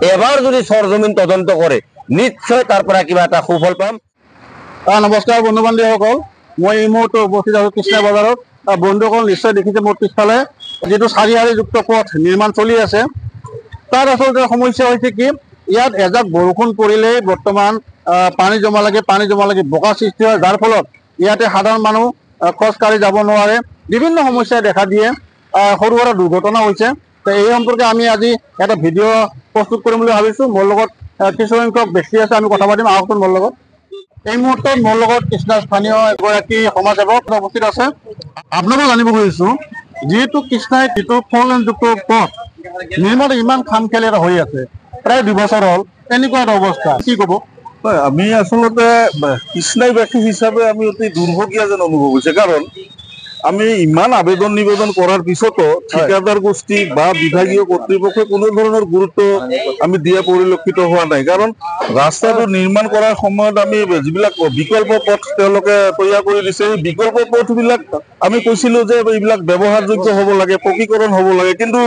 এবাৰ যদি সৰজমিন তদন্ত কৰে নিশ্চয় তাৰ পৰা কিবা এটা সুফল পাম। নমস্কাৰ বন্ধু বান্ধৱীসকল, মই এই মুহূৰ্তে উপস্থিত আছো কৃষ্ণা বজাৰত। বন্ধুসকল নিশ্চয় দেখিছে মোৰ পিছফালে যিটো চাৰিআলিযুক্ত পথ নিৰ্মাণ চলি আছে। তাত আচলতে সমস্যা হৈছে কি, ইয়াত এজাক বৰষুণ পৰিলেই বৰ্তমান পানী জমা লাগে বোকা সৃষ্টি হয়, যাৰ ফলত ইয়াতে সাধাৰণ মানুহ খোজকাঢ়ি যাব নোৱাৰে, বিভিন্ন সমস্যাই দেখা দিয়ে, সৰু সুৰা দুৰ্ঘটনা হৈছে। এই সম্পৰ্কে আমি আজি এটা ভিডিঅ' প্ৰস্তুত কৰিম বুলি ভাবিছোঁ। মোৰ লগত কিছু সংখ্যক ব্যক্তি আছে, আমি কথা পাতিম, আহকচোন মোৰ লগত। এই মুহূৰ্তত মোৰ লগত কৃষ্ণাৰ স্থানীয় এগৰাকী সমাজসেৱক উপস্থিত আছে। আপোনালোকে জানিব খুজিছোঁ, যিহেতু কৃষ্ণাই যিটো ফ'ৰলেনযুক্ত পথ নিৰ্মাণ ইমান খাম খেল এটা হৈ আছে, প্ৰায় 2 বছৰ হ'ল, এনেকুৱা এটা অৱস্থা, কি ক'ব? আমি আসলতে কৃষ্ণাইবাসী হিসাবে আমি অতি দুর্ভগীয়া যেন অনুভব হয়েছে, কারণ আমি ইমান আবেদন নিবেদন করার পিছতো ঠিকাদার গোষ্ঠী বা বিভাগীয় কর্তৃপক্ষে কোনো ধরনের গুরুত্ব আমি দিয়া পরিলক্ষিত হওয়া নাই। কারণ রাস্তাটো নির্মাণ করার সময়ত আমি যিবিলাক বিকল্প পথ তেওঁলোকে তৈয়াৰ কৰি দিছে, এই বিকল্প পথবিলাক আমি কৈছিলো যে এইবিলাক ব্যৱহাৰযোগ্য হ'ব লাগে, পকীকৰণ হ'ব লাগে, কিন্তু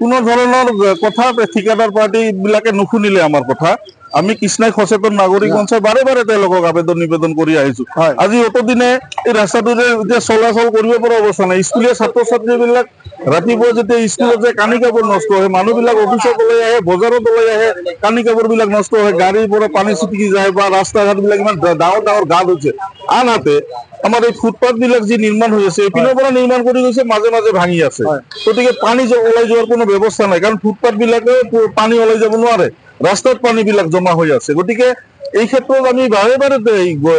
কোনো ধৰণৰ কথা ঠিকাদাৰ পাৰ্টি বিলাকে নুশুনিলে আমাৰ কথা। আমি কৃষ্ণাই সচেতন নাগৰিক মঞ্চে বাৰে বাৰে তেওঁলোকক আবেদন নিবেদন কৰি আহিছো। আজি অতদিনে এই ৰাস্তাটোৰে এতিয়া চলাচল কৰিব পৰা অৱস্থা নাই। স্কুলীয়া ছাত্ৰ ছাত্ৰীবিলাক ৰাতিপুৱা যেতিয়া স্কুলত যায় কানি কাপোৰ নষ্ট হয়, মানুহবিলাক অফিচত ওলাই আহে, বজাৰত ওলাই আহে, কানি কাপোৰ বিলাক নষ্ট হয়, গাড়ীৰ পৰা পানী ছিটিকি যায় বা ৰাস্তা ঘাট বিলাক ইমান ডাঙৰ ডাঙৰ গাঁত হৈছে। আনহাতে আমাৰ এই ফুটপাথ বিলাক যি নিৰ্মাণ হৈ আছে, এইপিনৰ পৰা নিৰ্মাণ কৰি গৈছে, মাজে মাজে ভাঙি আছে। গতিকে পানী ওলাই যোৱাৰ কোনো ব্যৱস্থা নাই, কাৰণ ফুটপাথ বিলাকে পানী ওলাই যাব নোৱাৰে, ৰাস্তাত পানী বিলাক জমা হৈ আছে। গতিকে এই ক্ষেত্ৰত আমি বাৰে বাৰে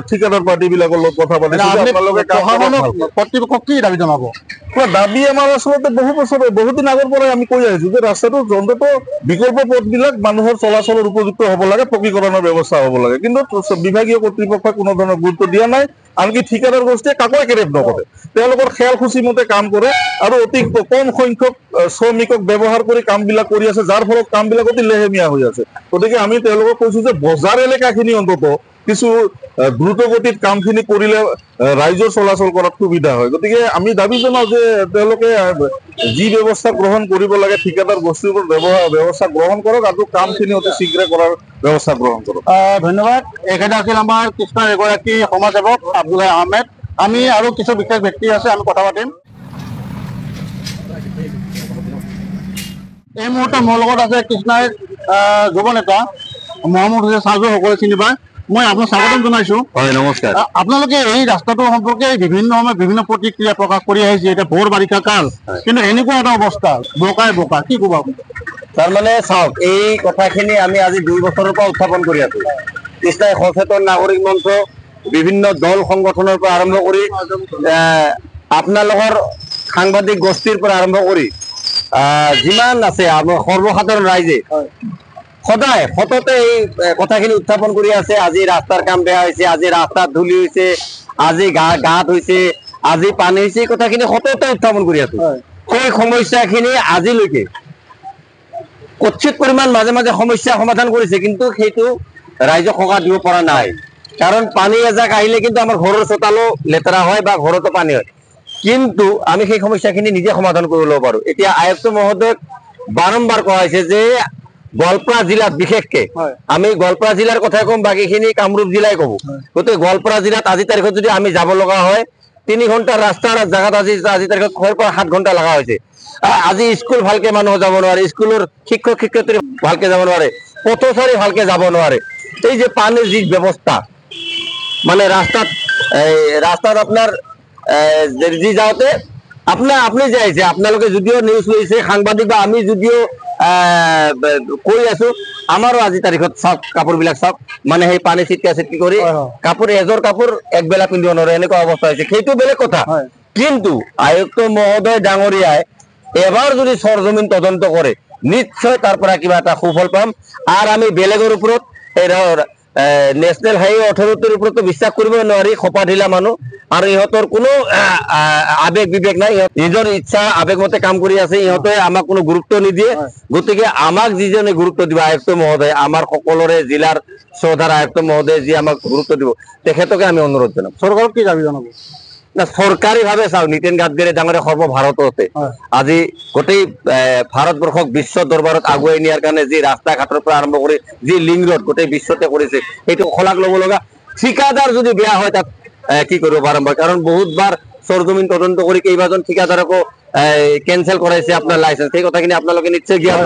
ঠিকাদাৰ পাৰ্টি বিলাকৰ লগত কথা পাতিছো। কৰ্তৃপক্ষক কি দাবী জনাব? দাবী আমাৰ আচলতে বহুদিন আগৰ পৰাই আমি কৈ আহিছো যে ৰাস্তাটো অন্তত বিকল্প পথবিলাক মানুহৰ চলাচলৰ উপযুক্ত হ'ব লাগে, পকীকৰণৰ ব্যৱস্থা হ'ব লাগে, কিন্তু বিভাগীয় কৰ্তৃপক্ষই কোনো ধৰণৰ গুৰুত্ব দিয়া নাই। আনকি ঠিকাদাৰ গোষ্ঠীয়ে কাকো একেৰেপ নকৰে, তেওঁলোকৰ খেয়ালখুচি মতে কাম কৰে আৰু অতি কম সংখ্যক শ্ৰমিকক ব্যৱহাৰ কৰি কামবিলাক কৰি আছে, যাৰ ফলত কামবিলাক অতি লেহেমীয়া হৈ আছে। গতিকে আমি তেওঁলোকক কৈছো যে বজাৰ এলেকাখিনি অন্তত কিছু দ্ৰুত গতিত কামখিনি কৰিলে ৰাইজৰ চলাচল কৰাত সুবিধা হয়। গতিকে আমি দাবী জনাওঁ যে তেওঁলোকে যি ব্যৱস্থা গ্ৰহণ কৰিব লাগে ঠিকাদাৰ গোষ্ঠীৰ ওপৰত ব্যৱস্থা গ্ৰহণ কৰক আৰু কামখিনি অতি শীঘ্ৰে কৰাৰ ব্যৱস্থা গ্ৰহণ কৰক। ধন্যবাদ। এখেতে আছিল আমাৰ কৃষ্ণাৰ এগৰাকী সমাজসেৱক আব্দুল আহমেদ। আমি আৰু কিছু বিশেষ ব্যক্তি আছে, আমি কথা পাতিম। এই মুহূৰ্তে মোৰ লগত আছে কৃষ্ণাৰ যুৱ নেতা মহম্মদ হুছেইন চাজু, সকলোৱে চিনি পায়। মই আপোনাক স্বাগতম জনাইছো। হয়, নমস্কাৰ। আপোনালোকে এই ৰাস্তাটোৰ সম্পৰ্কে বিভিন্ন সময়ত বিভিন্ন প্ৰতিক্ৰিয়া প্ৰকাশ কৰি আহিছে। এতিয়া ভোৰ বাৰিষা কাল, কিন্তু এনেকুৱা এটা অৱস্থা, বোকা, কি ক'ব আপুনি? তাৰমানে চাওক, এই কথাখিনি আমি আজি 2 বছৰৰ পৰা উত্থাপন কৰি আছো। কৃষ্ণাই সচেতন নাগৰিক মঞ্চ, বিভিন্ন দল সংগঠনৰ পৰা আৰম্ভ কৰি আপোনালোকৰ সাংবাদিক গোষ্ঠীৰ পৰা আৰম্ভ কৰি যিমান আছে আমাৰ সৰ্বসাধাৰণ ৰাইজে সদায় সততে এই কথাখিনি উত্থাপন কৰি আছে। আজি ৰাস্তাৰ কাম বেয়া হৈছে, আজি ৰাস্তাত ধূলি হৈছে, আজি গাঁত হৈছে, আজি পানী হৈছে, এই কথাখিনি সততে উত্থাপন কৰি আছো। সেই সমস্যাখিনি আজিলৈকে কঠিত পৰিমাণ মাজে মাজে সমস্যা সমাধান কৰিছে, কিন্তু সেইটো ৰাইজক সকাহ দিব পৰা নাই। কাৰণ পানী এজাক আহিলে কিন্তু আমাৰ ঘৰৰ চোতালো লেতেৰা হয় বা ঘৰতো পানী হয়, কিন্তু আমি সেই সমস্যাখিনি নিজে সমাধান কৰি ল'ব পাৰো। এতিয়া আয়ুক্ত মহোদয়ক বাৰম্বাৰ কোৱা হৈছে যে গোৱালপাৰা জিলাত বিশেষকে, আমি গোৱালপাৰা জিলাৰ কথাই কম, বাকীখিনি কামৰূপ জিলাই ক'ব। গতিকে গোৱালপাৰা জিলাত আজি তাৰিখত যদি আমি যাব লগা হয়, 3 ঘণ্টাৰ ৰাস্তাৰ জাগাত আজি তাৰিখত 6 পৰা 7 ঘণ্টা লগা হৈছে। আজি স্কুল ভালকে মানুহ যাব নোৱাৰে, স্কুলৰ শিক্ষক শিক্ষয়িত্ৰী ভালকে যাব নোৱাৰে, পথচাৰী ভালকে যাব নোৱাৰে। এই যে পানীৰ যি ব্যৱস্থা, মানে ৰাস্তাত আপোনাৰ যি যাওঁতে আপুনি যে আহিছে, আপোনালোকে যদিও নিউজ লৈছে, সাংবাদিক বা আমি যদিও কৈ আছো, আমাৰো আজি তাৰিখত চাওক কাপোৰ বিলাক চাওক, মানে সেই পানী চিটকি কৰি কাপোৰ এযোৰ কাপোৰ একবেলা পিন্ধিব নোৱাৰে, এনেকুৱা অৱস্থা হৈছে। সেইটো বেলেগ কথা, কিন্তু আয়ুক্ত মহোদয় ডাঙৰীয়াই এবাৰ যদি সৰজমিন তদন্ত কৰে নিশ্চয় তাৰ পৰা কিবা এটা সুফল পাম। আৰু আমি বেলেগৰ ওপৰত নেশ্যনেল হাইৱে অথৰিটিৰ ওপৰতো বিশ্বাস কৰিব নোৱাৰি, খপা ঢিলা মানুহ, আৰু ইহঁতৰ কোনো আবেগ বিবেক নাই, নিজৰ ইচ্ছা আবেগ মতে কাম কৰি আছে, ইহঁতে আমাক কোনো গুৰুত্ব নিদিয়ে। গতিকে আমাক যিজনে গুৰুত্ব দিব, আয়ুক্ত মহোদয়, আমাৰ সকলোৰে জিলাৰ চৌধাৰ আয়ুক্ত মহোদয় যি আমাক গুৰুত্ব দিব, তেখেতকে আমি অনুৰোধ জনাম। চৰকাৰক কি দাবী জনাব? না চৰকাৰী ভাৱে চাওক নীতিন গাডকাৰী ডাঙৰে সৰ্বভাৰততে আজি গোটেই ভাৰতবৰ্ষক বিশ্ব দৰবাৰত আগুৱাই নিয়াৰ কাৰণে যি ৰাস্তা ঘাটৰ পৰা আৰম্ভ কৰি যি লিংক ৰোড গোটেই বিশ্বতে কৰিছে সেইটো শলাগ ল'ব লগা ঠিকাদাৰ যদি বেয়া হয় তাত কি কৰিব বাৰম্বাৰ কাৰণ বহুতবাৰ সৰজমিন তদন্ত কৰি কেইবাজন ঠিকাদাৰকো কেনসেল কৰাইছে আপোনাৰ লাইসেন্স সেই কথাখিনি আপোনালোকে নিশ্চয় জ্ঞাত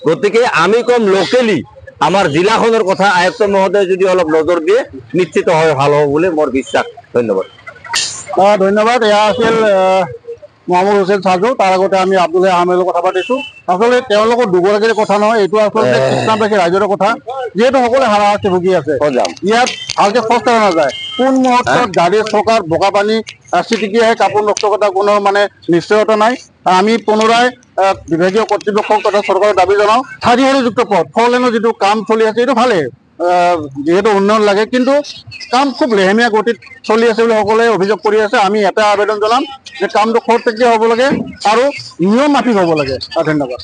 গতিকে আমি কম লোকেলি আমাৰ জিলাখনৰ কথা আয়ুক্ত মহোদয় যদি অলপ নজৰ দিয়ে নিশ্চিত হয় ভাল হ'ব বুলি মোৰ বিশ্বাস ধন্যবাদ ধন্যবাদ এয়া আছিল মহম্মদ হুছেইন সাজু তাৰ আগতে আমি আব্দুল আহমেদৰ কথা পাতিছো আসলে তেওঁলোকৰ দুগৰাকীৰ কথা নহয় এইটো আচলতে কৃষ্ণবাসী ৰাইজৰ কথা যিহেতু সকলোৱে হাৰাশাস্তি ভুগি আছে ইয়াত ভালকে খোজ কঢ়া নাযায় কোন মুহূৰ্তত গাড়ী চকাৰ বোকা পানী চিটিকি আহে কাপোৰ নষ্ট কৰা কোনো মানে নিশ্চয়তা নাই আমি পুনৰাই বিভাগীয় কৰ্তৃপক্ষক তথা চৰকাৰৰ দাবী জনাওঁ চাৰিআলিযুক্ত পথ ফ'ৰলেনৰ যিটো কাম চলি আছে এইটো ভালেই যেহেতু উন্নয়ন লাগে কিন্তু কাম খুব লেহেমীয়া গতিত চলি আছে বুলি সকলোৱে অভিযোগ কৰি আছে আমি এটা আবেদন জনাম যে কামটো খৰতকীয়া হ'ব লাগে আৰু নিয়ম মাফিক হ'ব লাগে ধন্যবাদ